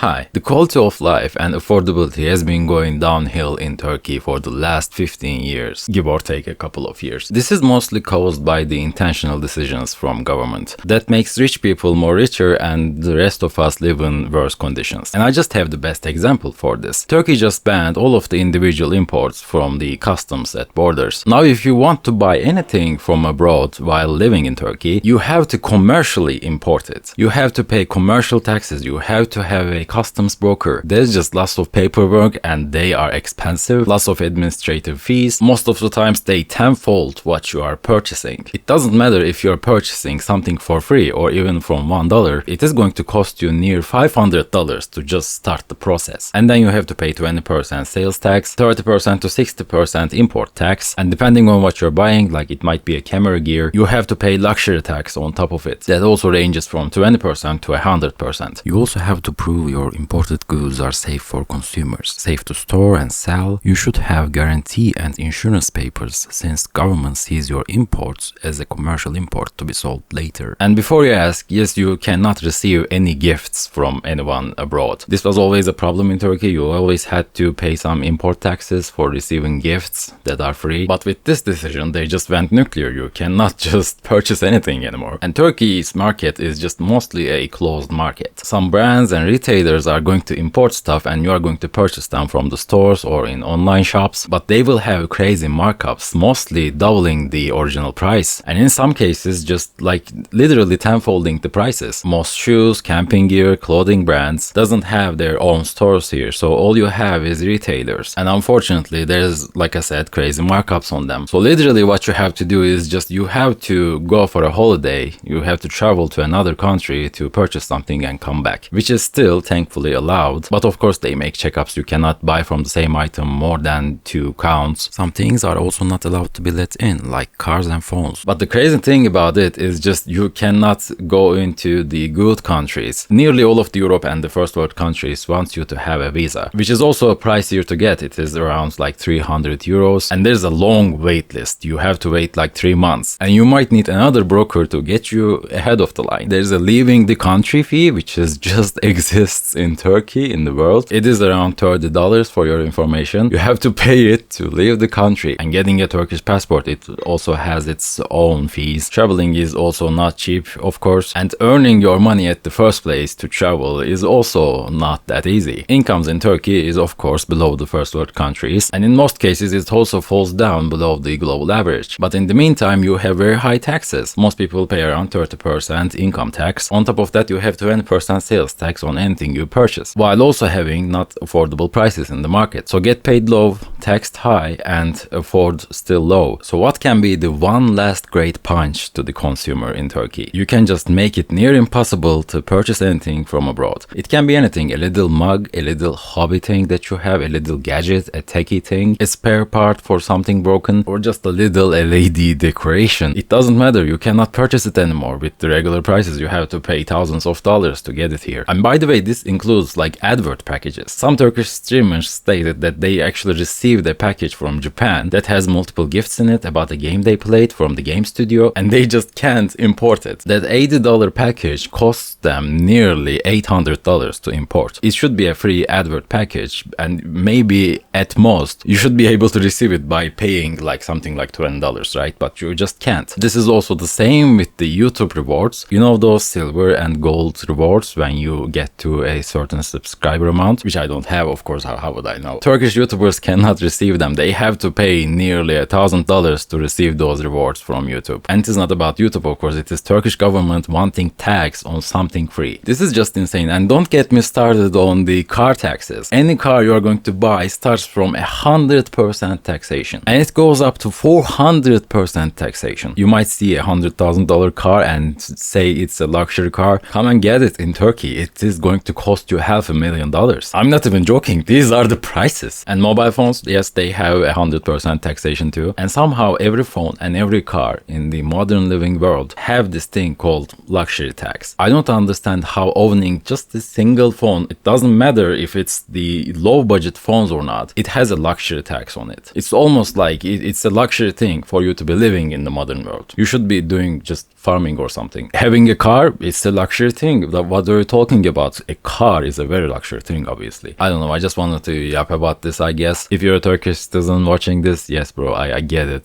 Hi, the quality of life and affordability has been going downhill in Turkey for the last 15 years, give or take a couple of years. This is mostly caused by the intentional decisions from government that makes rich people more richer and the rest of us live in worse conditions. And I just have the best example for this. Turkey just banned all of the individual imports from the customs at borders. Now if you want to buy anything from abroad while living in Turkey, you have to commercially import it. You have to pay commercial taxes, you have to have a customs broker. There's just lots of paperwork and they are expensive, lots of administrative fees. Most of the times they tenfold what you are purchasing. It doesn't matter if you're purchasing something for free or even from $1, it is going to cost you near $500 to just start the process. And then you have to pay 20% sales tax, 30% to 60% import tax, and depending on what you're buying, like it might be a camera gear, you have to pay luxury tax on top of it. That also ranges from 20% to 100%. You also have to prove your imported goods are safe for consumers, safe to store and sell. You should have guarantee and insurance papers since government sees your imports as a commercial import to be sold later. And before you ask, yes, you cannot receive any gifts from anyone abroad. This was always a problem in Turkey. You always had to pay some import taxes for receiving gifts that are free. But with this decision, they just went nuclear. You cannot just purchase anything anymore. And Turkey's market is just mostly a closed market. Some brands and retailers are going to import stuff and you are going to purchase them from the stores or in online shops, but they will have crazy markups, mostly doubling the original price, and in some cases just like literally tenfolding the prices. Most shoes, camping gear, clothing brands doesn't have their own stores here, so all you have is retailers, and unfortunately there's, like I said, crazy markups on them. So literally what you have to do is just you have to go for a holiday, you have to travel to another country to purchase something and come back, which is still thankfully allowed, but of course they make checkups. You cannot buy from the same item more than 2 counts. Some things are also not allowed to be let in, like cars and phones. But the crazy thing about it is just you cannot go into the good countries. Nearly all of the Europe and the first world countries want you to have a visa, which is also pricier to get. It is around like 300 euros and there's a long wait list. You have to wait like 3 months and you might need another broker to get you ahead of the line. There's a leaving the country fee, which is just exists in Turkey, in the world. It is around $30 for your information. You have to pay it to leave the country, and getting a Turkish passport, it also has its own fees. Traveling is also not cheap, of course, and earning your money at the first place to travel is also not that easy. Incomes in Turkey is of course below the first world countries, and in most cases it also falls down below the global average. But in the meantime, you have very high taxes. Most people pay around 30% income tax. On top of that, you have 20% sales tax on anything you purchase, while also having not affordable prices in the market. So get paid low, taxed high, and afford still low. So what can be the one last great punch to the consumer in Turkey? You can just make it near impossible to purchase anything from abroad. It can be anything, a little mug, a little hobby thing that you have, a little gadget, a techie thing, a spare part for something broken, or just a little LED decoration. It doesn't matter, you cannot purchase it anymore. With the regular prices, you have to pay thousands of dollars to get it here. And by the way, this includes like advert packages. Some Turkish streamers stated that they actually received a package from Japan that has multiple gifts in it about a game they played from the game studio, and they just can't import it. That $80 package costs them nearly $800 to import. It should be a free advert package, and maybe at most you should be able to receive it by paying like something like $20, right? But you just can't. This is also the same with the YouTube rewards. You know those silver and gold rewards when you get to a certain subscriber amount, which I don't have, of course. How would I know? Turkish YouTubers cannot receive them. They have to pay nearly $1,000 to receive those rewards from YouTube. And it is not about YouTube, of course. It is Turkish government wanting tax on something free. This is just insane. And don't get me started on the car taxes. Any car you're going to buy starts from 100% taxation, and it goes up to 400% taxation. You might see a $100,000 car and say it's a luxury car. Come and get it in Turkey. It is going to cost you $500,000. I'm not even joking. These are the prices. And mobile phones, yes, they have 100% taxation too. And somehow every phone and every car in the modern living world have this thing called luxury tax. I don't understand how owning just a single phone, it doesn't matter if it's the low budget phones or not, it has a luxury tax on it. It's almost like it's a luxury thing for you to be living in the modern world. You should be doing just farming or something. Having a car, it's a luxury thing. What are you talking about? A car is a very luxury thing, obviously. I don't know, I just wanted to yap about this, I guess. If you're a Turkish citizen watching this, yes bro, I get it.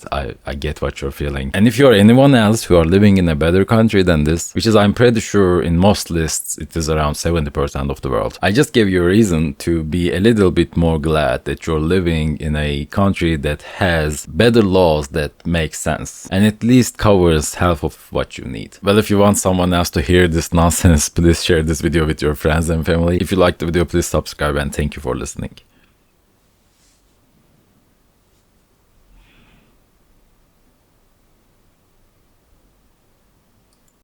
I get what you're feeling. And if you're anyone else who are living in a better country than this, which is I'm pretty sure in most lists it is around 70% of the world, I just gave you a reason to be a little bit more glad that you're living in a country that has better laws that make sense and at least covers half of what you need. Well, if you want someone else to hear this nonsense, please share this video with your friends and family. If you liked the video, please subscribe, and thank you for listening.